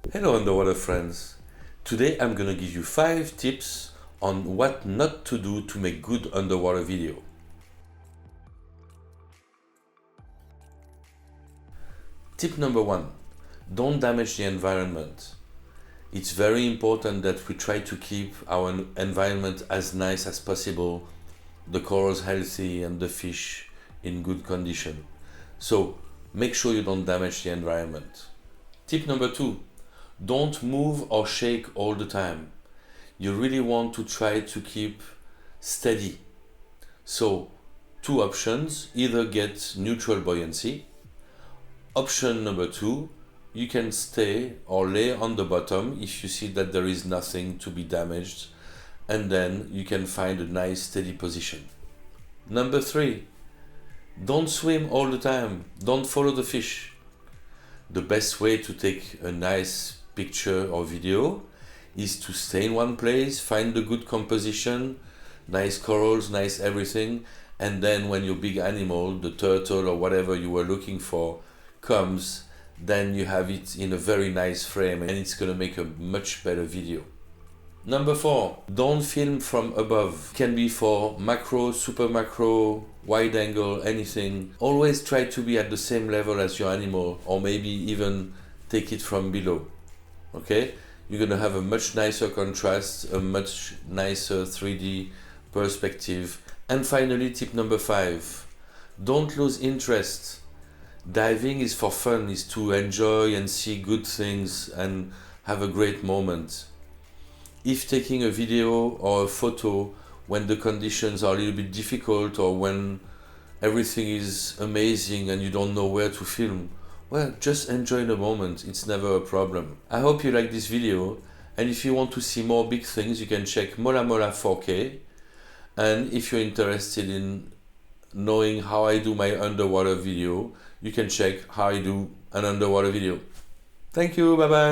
Hello underwater friends. Today I'm gonna give you 5 tips on what not to do to make good underwater video. Tip number 1. Don't damage the environment. It's very important that we try to keep our environment as nice as possible, the corals healthy and the fish in good condition. So make sure you don't damage the environment. Tip number 2. Don't move or shake all the time. You really want to try to keep steady. So 2 options, either get neutral buoyancy. Option number 2, you can stay or lay on the bottom if you see that there is nothing to be damaged, and then you can find a nice steady position. Number 3, don't swim all the time, don't follow the fish. The best way to take a nice picture or video is to stay in one place, find the good composition, nice corals, nice everything, and then when your big animal, the turtle or whatever you were looking for, comes, then you have it in a very nice frame and it's gonna make a much better video. Number 4, don't film from above. It can be for macro, super macro, wide angle, anything. Always try to be at the same level as your animal, or maybe even take it from below. Okay? You're gonna have a much nicer contrast, a much nicer 3D perspective. And finally, tip number 5, don't lose interest. Diving is for fun, is to enjoy and see good things and have a great moment. If taking a video or a photo when the conditions are a little bit difficult or when everything is amazing and you don't know where to film, well, just enjoy the moment, it's never a problem. I hope you like this video, and if you want to see more big things, you can check Mola Mola 4K, and if you're interested in knowing how I do my underwater video, you can check how I do an underwater video. Thank you, bye bye!